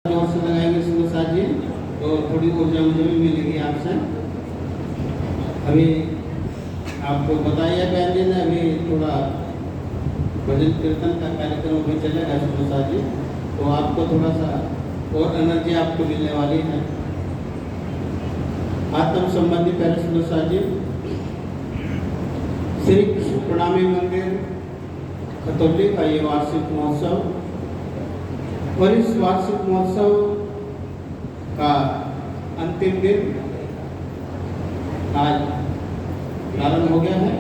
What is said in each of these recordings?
जोर से लगाएंगे सुमित जी तो थोड़ी ऊर्जा मुझे भी मिलेगी आपसे। अभी आपको बताया बहन जी ने, अभी थोड़ा भजन कीर्तन का कार्यक्रम भी चलेगा सुमित जी, तो आपको थोड़ा सा और एनर्जी आपको मिलने वाली है। आत्म संबंधी पहले सुमित जी, श्री कृष्ण प्रणामी मंदिर खतौली का ये वार्षिक महोत्सव, और इस वार्षिक महोत्सव का अंतिम दिन आज प्रारंभ हो गया है।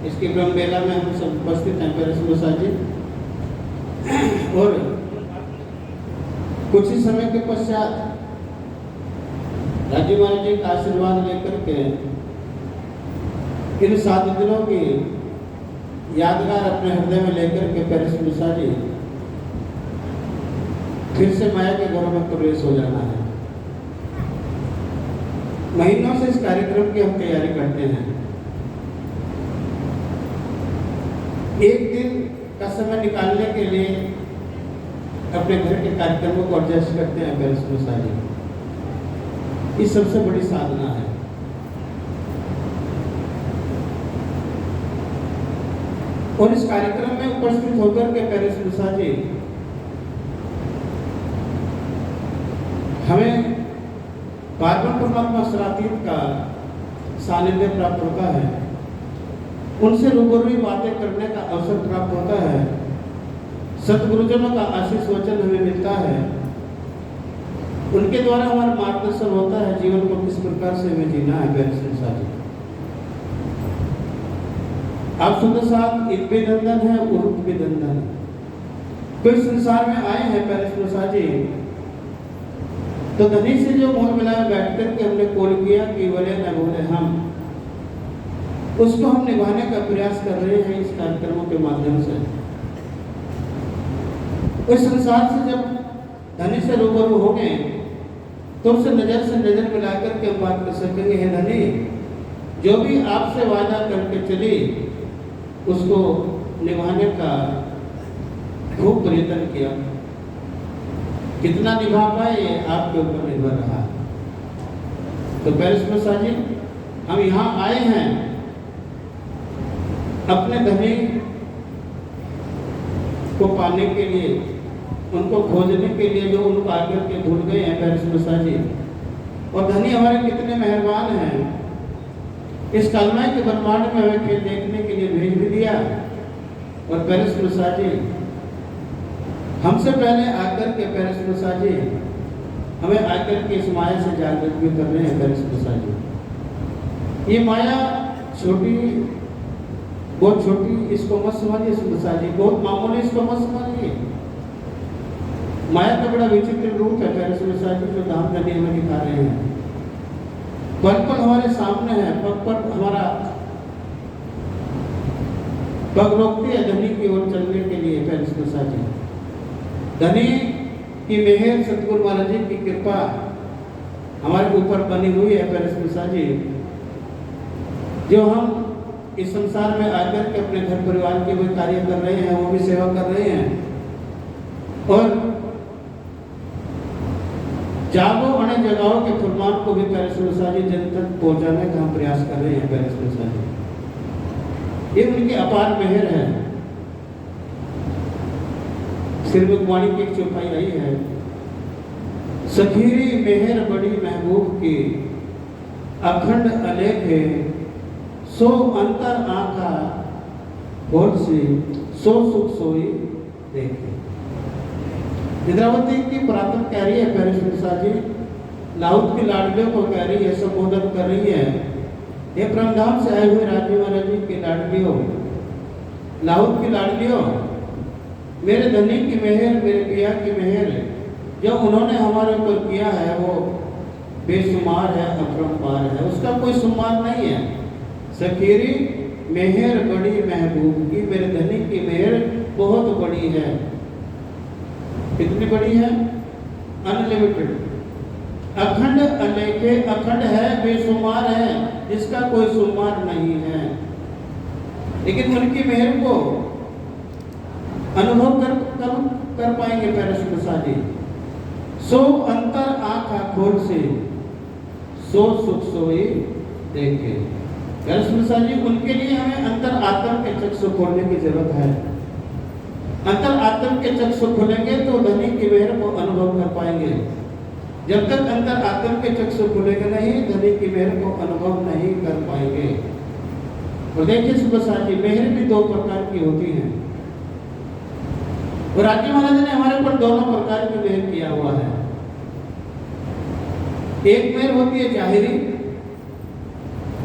इसकी ब्रह्म बेला में हम सब उपस्थित हैं पेरेसमुसा जी, और कुछ ही समय के पश्चात राजीव महाराज जी का आशीर्वाद लेकर के इन 7 दिनों की यादगार अपने हृदय में लेकर के पेरेसमुसा जी फिर से माया के घरों में प्रवेश हो जाना है। महीनों से इस कार्यक्रम की हम तैयारी करते हैं। एक दिन का समय निकालने के लिए अपने घर के कार्यक्रमों को एडजस्ट करते हैं पेरेसमुसा जी। ये सबसे बड़ी साधना है। और इस कार्यक्रम में उपस्थित होकर के पेरेसमुसा जी हमें पार्वण परमात्मा सरातीत का सानिध्य प्राप्त होता है, उनसे रूबरू बातें करने का अवसर प्राप्त होता है, सतगुरुजनों का आशीष वचन हमें मिलता है, उनके द्वारा हमारा मार्गदर्शन होता है जीवन को किस प्रकार से हमें जीना है। पेरेसमुसा जी, आप सुंदर साहब इन भी दंदन है, उरुट भी दंदन है। तो इस संसार में आए हैं पेरेसमुसा जी, तो धनी से जो मोह मिलाए बैठ कर के हमने कॉल किया कि बोले न बोले हम, उसको हम निभाने का प्रयास कर रहे हैं इस कार्यक्रमों के माध्यम से। इस संसार से जब धनी से रूबरू हो गए तो उससे नजर से नजर मिलाकर के बात कर सकेंगे, हे धनी, जो भी आपसे वादा करके चली उसको निभाने का खूब प्रयत्न किया, कितना निभा पाए ये आपके ऊपर निर्भर रहा। तो पेरेसमुसा जी, हम यहाँ आए हैं अपने धनी को पाने के लिए, उनको खोजने के लिए जो उनको आगे के भूल गए हैं पेरेसमुसा जी। और धनी हमारे कितने मेहरबान हैं, इस कालमय के ब्रह्मांड में हमें खेल देखने के लिए भेज भी दिया। और पेरेसमुसा जी हमसे पहले आकर के पेरेसमुसा जी हमें आकर के इस माया से जागृत भी कर रहे हैं। पेरेसमुसा जी, ये माया छोटी, बहुत छोटी, इसको मत समझिए सुमित जी, बहुत मामूली, इसको मत समझिए। माया का बड़ा विचित्र रूप है पेरेसमुसा जी, जो धाम धनी हमें दिखा रहे हैं। पल पल हमारे सामने है, पग पग हमारा पग रोकती है धनी की ओर चलने के लिए। पेरेसमुसा जी, धनी की मेहर, सतगुरु महाराज जी की कृपा हमारे ऊपर बनी हुई है पेरेसमुसा जी, जो हम इस संसार में आकर के अपने घर परिवार के भी कार्य कर रहे हैं, वो भी सेवा कर रहे हैं। और जागो अने जगाओ के फरमान को भी पेरेसमुसा जी जन तक पहुंचाने का हम प्रयास कर रहे हैं। पेरेसमुसा जी, ये उनकी अपार मेहर है। श्रीमुखवाणी की एक चौपाई आई है, सखीरी मेहर बड़ी महबूब की, अखंड अलेखे सो अंतर आंखा खोल से, सो सुख सोई देखे। इंद्रावती की प्रातः कह रही है पेरेसमुसा जी, लाहुत की लाडलियों को कह रही है, संबोधन कर रही है, ये परमधाम से आए हुए राजीव महाराज जी की लाडलियों, लाहुत की लाडलियों, मेरे धनी की मेहर, मेरे पिया की मेहर जो उन्होंने हमारे ऊपर किया है वो बेशुमार है, अपरंपार है, उसका कोई शुमार नहीं है। सखीरी मेहर बड़ी महबूब की, मेरे धनी की मेहर बहुत बड़ी है। कितनी बड़ी है? अनलिमिटेड, अखंड अलेखे, अखंड है, बेशुमार है, जिसका कोई शुमार नहीं है। लेकिन उनकी मेहर को अनुभव कर पाएंगे पेरेसमुसा जी। सो अंतर आँख खोल से सो सुख सोई देखे। जी उनके लिए हमें अंतर आत्म के चक्षु खोलने की जरूरत है। अंतर आत्म के चक्षु खोलेंगे तो धनी की मेहर को अनुभव कर पाएंगे। जब तक अंतर आत्म के चक्षु खुलेंगे नहीं, धनी की मेहर को अनुभव नहीं कर पाएंगे। और देखिए सुबह जी, मेहर भी दो प्रकार की होती है और राज्य महाराज ने हमारे ऊपर दोनों प्रकार की मेहर किया हुआ है। एक मेहर होती है जाहिरी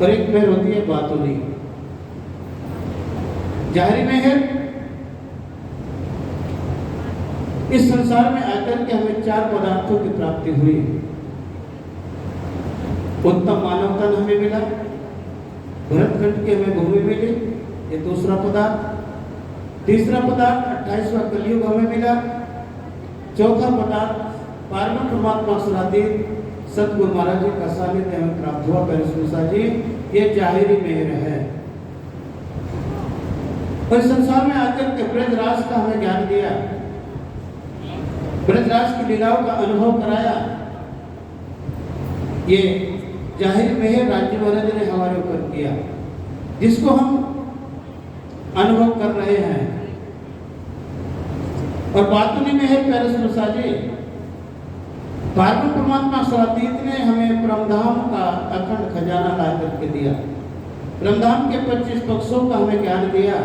और एक मेहर होती है बातुनी। जाहिरी मेहर, इस संसार में आकर के हमें चार पदार्थों की प्राप्ति हुई। उत्तम मानव तन हमें मिला, भरतखंड की हमें भूमि मिली, ये दूसरा पदार्थ। तीसरा पदार्थ 28वां कलयुग हमें मिला। चौथा पदार्थ पारम परमात्मा सनातन सतगुरु महाराज जी का सानिध्य हमें प्राप्त हुआ। पेरिस जी, ये जाहिरी मेहर है। और संसार में आकर के ब्रजराज का हमें ज्ञान दिया, ब्रजराज की लीलाओं का अनुभव कराया। ये जाहिर मेहर राज्य महाराज ने हमारे ऊपर किया, जिसको हम अनुभव कर रहे हैं। और बातुनी मेहर पेरिस जी, पारम परमात्मा सनातन ने हमें परमधाम का अखंड खजाना ला करके दिया। परमधाम के 25 पक्षों का हमें ज्ञान दिया।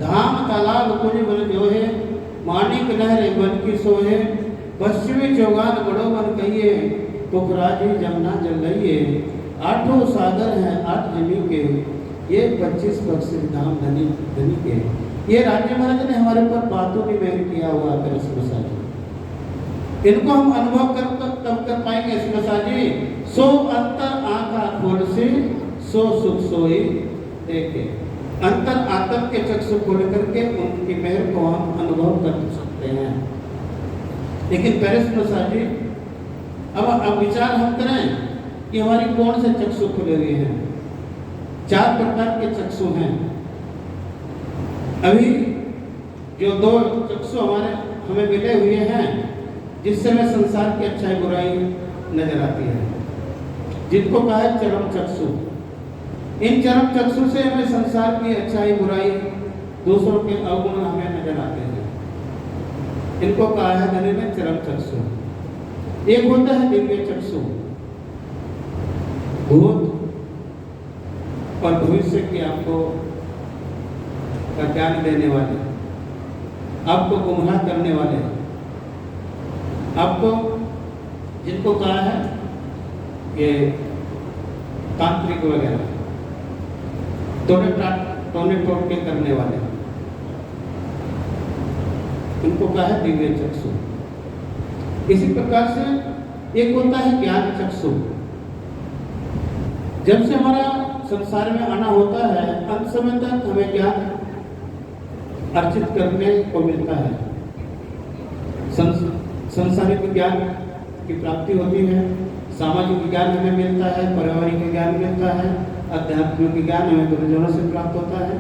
धाम तालाब कुंज बन जो है, माणिक लहरे बन की सोहे, पश्चिमी चौगान बड़ो बन कहिए, पुखराजी जमुना जल लइए। आठों सागर हैं 8 जमी के, ये 25 पक्ष धाम धनी के। ये राज्य महाराज ने हमारे ऊपर बातों की मेहर किया हुआ है। इनको हम अनुभव तब कर पाएंगे जी। सो अंतर आँखा खोल से सो सुख सोई देखे। अंतर आत्म के चक्षु खोल करके उनकी मेहर को हम अनुभव कर सकते हैं। लेकिन पेरिस जी, अब विचार हम करें कि हमारी कौन से चक्षु खुले हुए हैं। 4 प्रकार के चक्षु हैं। अभी जो 2 चक्षु हमें मिले हुए हैं, जिससे हमें संसार की अच्छाई बुराई नजर आती है, जिनको कहा है चरम चक्षु। इन चरम चक्षु से हमें संसार की अच्छाई बुराई, दूसरों के अवगुण हमें नजर आते हैं। इनको कहा है धनी में चरम चक्षु। एक होता है दिव्य चक्षु, भूत और भविष्य के आपको का ज्ञान देने वाले, आपको गुमराह करने वाले, आपको जिनको कहा है ये तांत्रिक वगैरह, टोने टोटके करने वाले, इनको कहा है दिव्य चक्षु। इसी प्रकार से एक होता है ज्ञान चक्षु। जब से हमारा संसार में आना होता है, अंत समय तक हमें ज्ञान अर्जित करने को मिलता है। संसारिक ज्ञान की प्राप्ति होती है, सामाजिक ज्ञान हमें मिलता है, पारिवारिक ज्ञान मिलता है, आध्यात्मिक ज्ञान हमें गुरुजनों से प्राप्त होता है।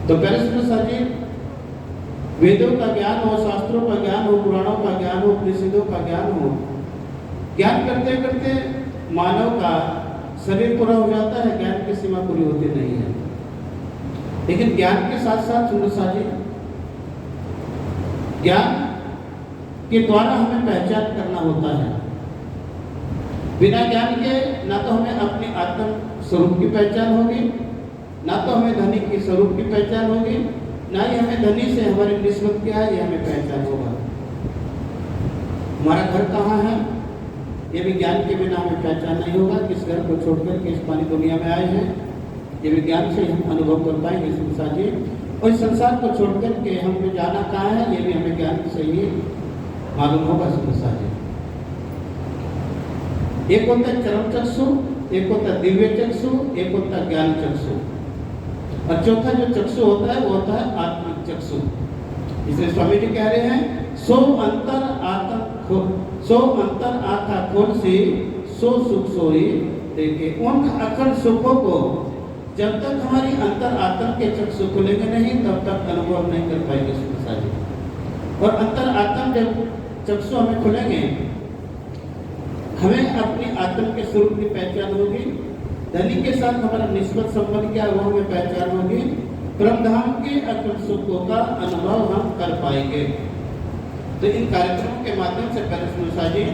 तो पेरिस जी, वेदों का ज्ञान हो, शास्त्रों का ज्ञान हो, पुराणों का ज्ञान हो, उपनिषदों का ज्ञान हो, ज्ञान करते करते मानव का शरीर पूरा हो जाता है, ज्ञान की सीमा पूरी होती नहीं है। लेकिन ज्ञान के साथ साथ जी, ज्ञान के द्वारा हमें पहचान करना होता है। बिना ज्ञान के ना तो हमें अपने आत्म स्वरूप की पहचान होगी, ना तो हमें धनी की स्वरूप की पहचान होगी, ना ही हमें धनी से हमारी निस्बत क्या है ये हमें पहचान होगा। हमारा घर कहाँ है ये भी ज्ञान के बिना हमें पहचान नहीं होगा। किस घर को छोड़कर के इस पानी दुनिया में आए हैं, ये भी ज्ञान से हम अनुभव कर पाएंगे संसार जी। और इस संसार को छोड़कर के हमें जाना कहाँ है ये भी हमें ज्ञान से ही मालूम होगा संसार जी। एक होता है चरम चक्षु, एक होता है दिव्य चक्षु, एक होता है ज्ञान चक्षु, और चौथा जो चक्षु होता है वो होता है आत्मिक चक्षु। इसलिए स्वामी जी कह रहे हैं सो अंतर आत्मा खोल से सो सुख सोई देखे। उन अखंड सुखों को जब तक हमारी अंतर आत्म के चक्षु खुलेंगे नहीं तब तक अनुभव नहीं कर पाएंगे संसार जी। और अंतर आत्म जब चक्षु हमें खुलेंगे, हमें अपनी आत्म के स्वरूप की पहचान होगी, धनी के साथ हमारा निस्बत संबंध क्या वो हमें पहचान होगी, ब्रह्मधाम के अखंड सुखों का अनुभव हम कर पाएंगे। तो इन कार्यक्रमों के माध्यम से परमेश्वर जी,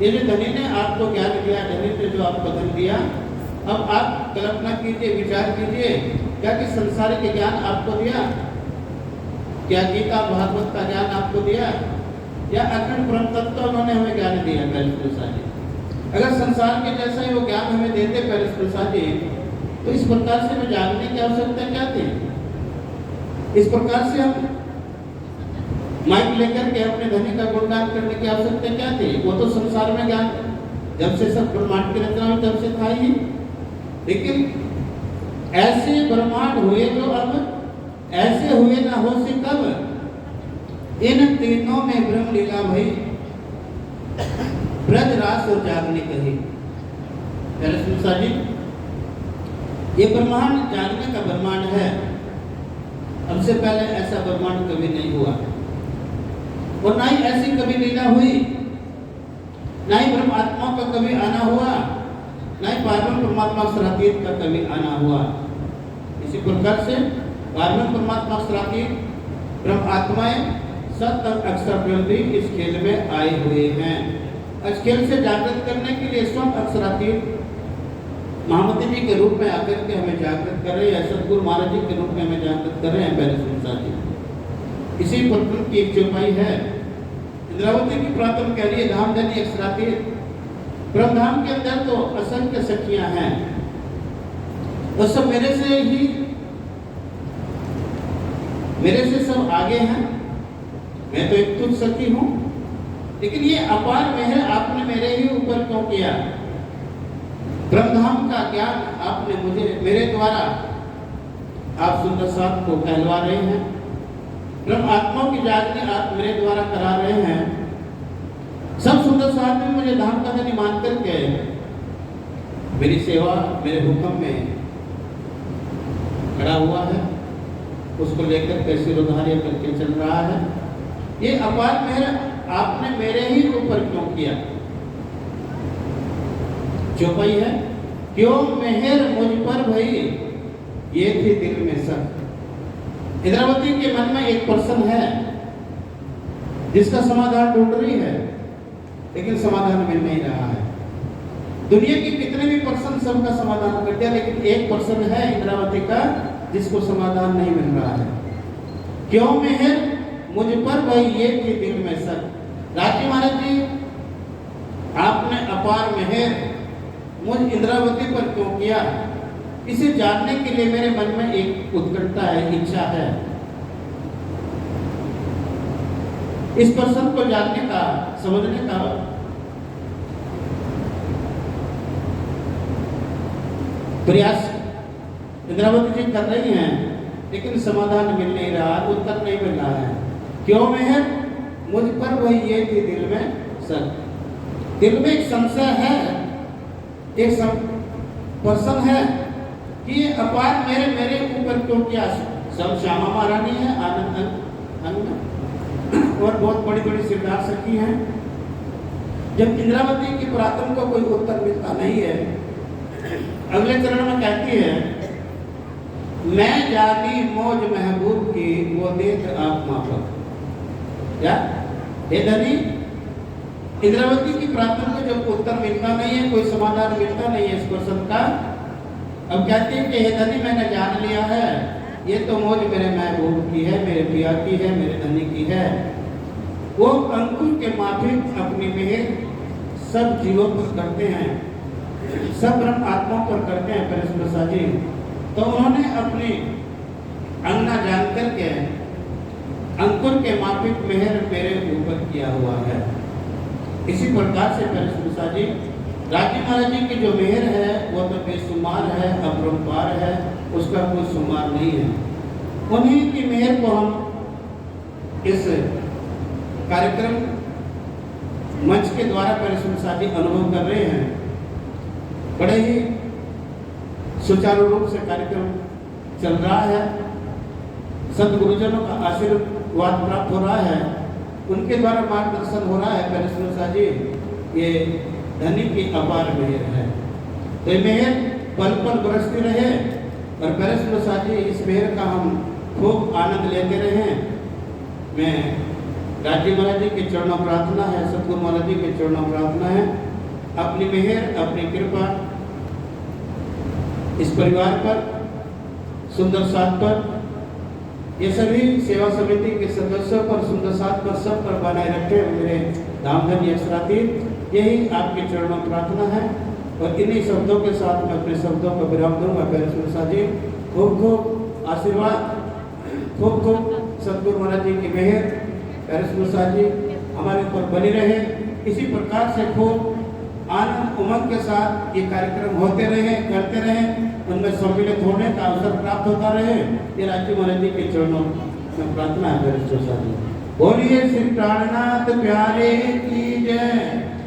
ये जो धनी ने आपको ज्ञान दिया, धनी ने जो आपको धन दिया, अब आप कल्पना कीजिए, विचार कीजिए, क्या कि संसारिक ज्ञान आपको दिया, क्या गीता भागवत का ज्ञान आपको दिया, या अखंड ब्रह्म तत्व उन्होंने हमें ज्ञान दिया परमेश्वर जी। अगर संसार के जैसा ही वो ज्ञान हमें देते परमेश्वर जी, तो इस प्रकार से हमें जानने की आवश्यकता क्या थी? इस प्रकार से हम माइक लेकर के अपने धनी का गुणगान करने की आवश्यकता क्या थी? वो तो संसार में ज्ञान जब से सब ब्रह्मांड की रचना हुई तब से था ही, लेकिन ऐसे ब्रह्मांड हुए जो अब ऐसे हुए ना हो से कब? इन तीनों में ब्रह्म लीला भई, ब्रज रास और जागने कही। परमेश्वर जी, ये ब्रह्मांड जानने का ब्रह्मांड है। अब से पहले ऐसा ब्रह्मांड कभी नहीं हुआ, और ना ही ऐसी कभी लीला हुई, ना ही ब्रह्म आत्मा का कभी आना हुआ, ना ही पारब्रह्म परमात्मा सरातीत का कभी आना हुआ। इसी प्रकार से पारब्रह्म परमात्मा सरातीत ब्रह्म आत्माएं सत और अक्षर ब्रह्म भी इस खेल में आए हुए हैं। इस खेल से जागृत करने के लिए स्वयं अक्षरातीत महामती जी के रूप में आकर के हमें जागृत कर रहे हैं, सदगुरु महाराज जी के रूप में हमें जागृत कर रहे हैं परमेश्वर जी। इसी प्रकृति की एक चौपाई है, इंद्रावती की प्रातः कह रही है, धाम धनी अक्षरातीत। ब्रह्मधाम के अंदर तो असंख्य सखियां हैं, वो सब मेरे से सब आगे हैं, मैं तो एक तुच्छ सखी हूं, लेकिन ये अपार मेहर आपने मेरे ही ऊपर क्यों किया? ब्रह्मधाम का ज्ञान आपने मुझे, मेरे द्वारा आप सुंदर साथ को कहलवा रहे हैं, ब्रह्म आत्माओं की जागृति आप मेरे द्वारा करा रहे हैं। सब सुंदर साथ में मुझे धाम का धनी मान करके मेरी सेवा, मेरे हुक्म में खड़ा हुआ है, उसको लेकर कैसे रुधार्य करके चल रहा है। ये अपार मेहर आपने मेरे ही ऊपर क्यों किया? चौपाई है, क्यों मेहर मुझ पर भई, ये थी दिल में शक। इंद्रावती के मन में एक प्रश्न है जिसका समाधान ढूंढ रही है, लेकिन समाधान मिल नहीं रहा है। दुनिया के कितने भी प्रश्न सबका समाधान कर दिया, लेकिन एक प्रश्न है इंद्रावती का जिसको समाधान नहीं मिल रहा है। क्यों मेहर मुझ पर भई, ये थी दिल में शक। राजी महाराज जी, आपने अपार मेहर मुझ इंद्रावती पर क्यों किया? इसे जानने के लिए मेरे मन में एक उत्कंठा है, इच्छा है। इस प्रश्न को जानने का, समझने का प्रयास इंद्रावती जी कर रही हैं, लेकिन समाधान मिल नहीं रहा, उत्तर नहीं मिल रहा है। क्यों मेहर मुझ पर वही, ये थी दिल में शक। दिल में एक संशय है, एक प्रश्न है कि ये अपार मेरे ऊपर क्यों किया? सब श्यामा महारानी है, आनंद और बहुत बड़ी बड़ी सिरदार सखी हैं। जब इंद्रावती की प्रार्थना को कोई उत्तर मिलता नहीं है, अगले चरण में कहती है, मैं जानी मौज महबूब की वो देख आप माफक। क्या हे धनी, इंद्रावती की प्रार्थना में जब उत्तर मिलता नहीं है, कोई समाधान मिलता नहीं है इस प्रश्न का, अब कहती है कि हे धनी, मैंने जान लिया है, ये तो मौज मेरे महबूब की है, मेरे पिया की है, मेरे धनी की है। वो अंकुर के माफिक अपनी मेहर सब जीवों पर करते हैं, सब ब्रह्म आत्मा पर करते हैं परमेश्वर जी। तो उन्होंने अपनी अंगना जान करके अंकुर के माफिक मेहर मेरे ऊपर किया हुआ है। इसी प्रकार से परमेश्वर जी, राजी महाराज जी की जो मेहर है वो तो बेशुमार है, अपरंपार है, उसका कोई शुमार नहीं है। उन्हीं की मेहर को हम इस कार्यक्रम मंच के द्वारा परमेश्वर जी अनुभव कर रहे हैं। बड़े ही सुचारू रूप से कार्यक्रम चल रहा है, संत गुरुजनों का आशीर्वाद प्राप्त हो रहा है। उनके द्वारा मार्गदर्शन हो रहा है पेरेसुलसा जी, ये धनी की अपार मेहर है। तो ये मेहर पल पल बरसती रहे और पेरेसुलसा जी इस मेहर का हम खूब आनंद लेते रहे। मैं राज्य महाराज जी के चरणों प्रार्थना है, सतगुरु महाराज जी के चरणों प्रार्थना है, अपनी मेहर अपनी कृपा इस परिवार पर, सुंदर साथ पर, ये सभी सेवा समिति के सदस्यों पर, सुंदर साथ पर, सब पर बनाए रखे मेरे धामधनी अक्षरातीत। यही आपके चरणों प्रार्थना है और इन्हीं शब्दों के साथ मैं अपने शब्दों को विराम दूंगा। पेरेसुलसा जी खूब खूब आशीर्वाद, खूब खूब सतगुरु महाराज जी की मेहर पेरेसुलसा जी हमारे ऊपर बनी रहे। इसी प्रकार से खूब आनंद उमंग के साथ ये कार्यक्रम होते रहे, करते रहे, उनमें सम्मिलित होने का अवसर प्राप्त होता रहे। ये राज्य महाराज जी के चरणों में प्रार्थना है पेरेसुलसा जी। बोलिए श्री प्राणनाथ प्यारे की जय।